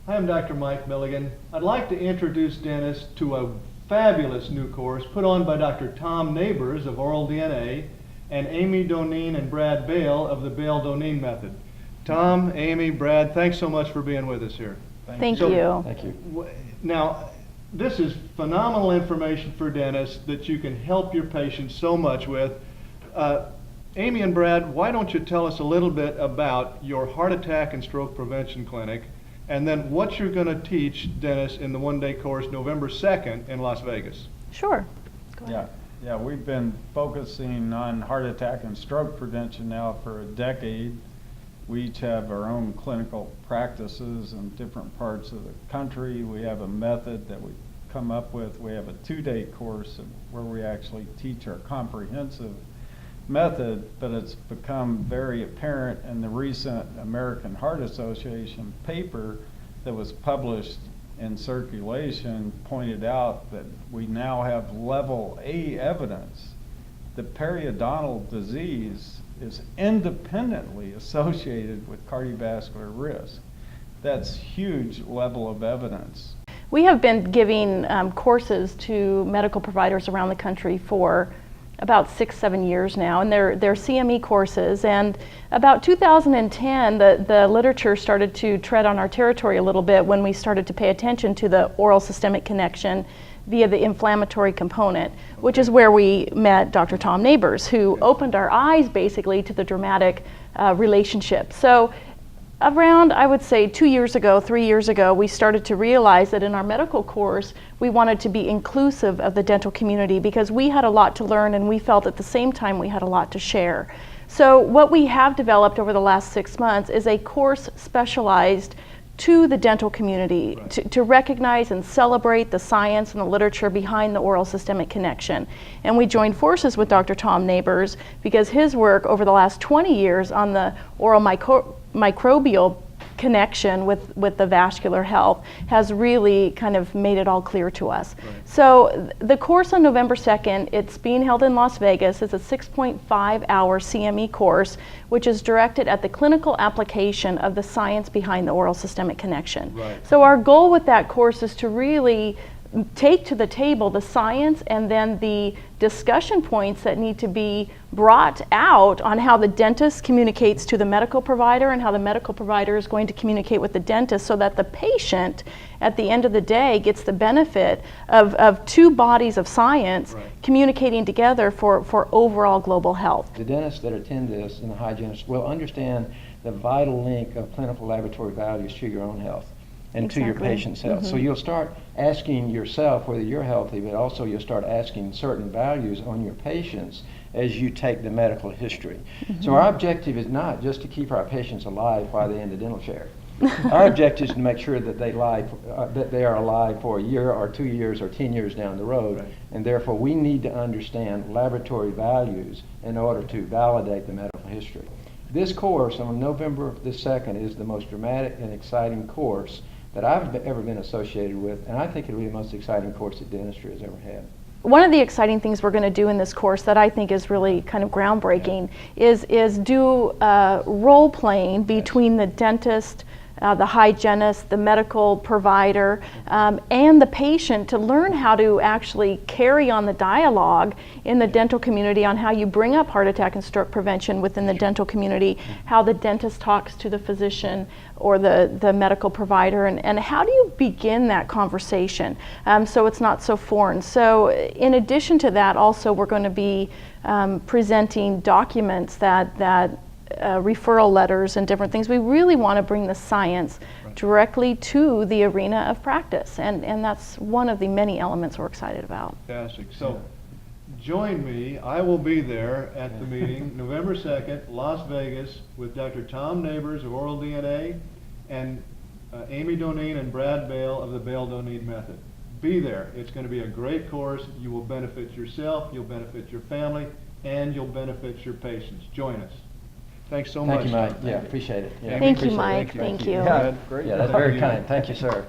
Hi, I'm Dr. Mike Milligan. I'd like to introduce dentists to a fabulous new course put on by Dr. Tom Nabors of Oral DNA and Amy Doneen and Brad Bale of the Bale-Doneen method. Tom, Amy, Brad, thanks so much for being with us here. Thank you. Thank you. Now, this is phenomenal information for dentists that you can help your patients so much with. Amy and Brad, why don't you tell us a little bit about your heart attack and stroke prevention clinic, and then what you're going to teach dentists in the one-day course November 2nd in Las Vegas. Sure. Go ahead. Yeah, we've been focusing on heart attack and stroke prevention now for a decade. We each have our own clinical practices in different parts of the country. We have a method that we come up with. We have a 2-day course where we actually teach our comprehensive method, but it's become very apparent in the recent American Heart Association paper that was published in circulation pointed out that we now have level A evidence that periodontal disease is independently associated with cardiovascular risk. That's huge level of evidence. We have been giving courses to medical providers around the country for about 6-7 years now, and they're CME courses. And about 2010, the literature started to tread on our territory a little bit when we started to pay attention to the oral systemic connection via the inflammatory component, which is where we met Dr. Tom Nabors, who opened our eyes basically to the dramatic relationship. So around, I would say 2 years ago, 3 years ago, we started to realize that in our medical course, we wanted to be inclusive of the dental community because we had a lot to learn and we felt at the same time we had a lot to share. So what we have developed over the last 6 months is a course specialized to the dental community, to recognize and celebrate the science and the literature behind the oral systemic connection. And we joined forces with Dr. Tom Nabors because his work over the last 20 years on the oral microbial connection with the vascular health has really kind of made it all clear to us. Right. So the course on November 2nd, it's being held in Las Vegas. It's a 6.5-hour CME course, which is directed at the clinical application of the science behind the oral systemic connection. Right. So our goal with that course is to really take to the table the science and then the discussion points that need to be brought out on how the dentist communicates to the medical provider and how the medical provider is going to communicate with the dentist so that the patient at the end of the day gets the benefit of two bodies of science communicating together for overall global health. The dentists that attend this and the hygienists will understand the vital link of clinical laboratory values to your own health and to your patient's health. So you'll start asking yourself whether you're healthy, but also you'll start asking certain values on your patients as you take the medical history. So our objective is not just to keep our patients alive while they're in the dental chair. Our objective is to make sure that they are alive for a year or 2 years or 10 years down the road, and therefore we need to understand laboratory values in order to validate the medical history. This course on November the 2nd is the most dramatic and exciting course that I've ever been associated with, and I think it'll be the most exciting course that dentistry has ever had. One of the exciting things we're going to do in this course that I think is really kind of groundbreaking is do role playing between the dentist, the hygienist, the medical provider, and the patient to learn how to actually carry on the dialogue in the dental community on how you bring up heart attack and stroke prevention within the dental community, how the dentist talks to the physician or the medical provider, and how do you begin that conversation so it's not so foreign. So in addition to that, also we're going to be presenting documents that referral letters and different things. We really want to bring the science directly to the arena of practice, and that's one of the many elements we're excited about. Fantastic. So join me. I will be there at the meeting November 2nd, Las Vegas, with Dr. Tom Nabors of Oral DNA and Amy Doneen and Brad Bale of the Bale-Doneen method. Be there. It's going to be a great course. You will benefit yourself, you'll benefit your family, and you'll benefit your patients. Join us. Thanks so much. Thank you, Mike. Yeah, appreciate it. Yeah. Thank you, Mike. Thank you. Yeah, that's very kind. Thank you, sir.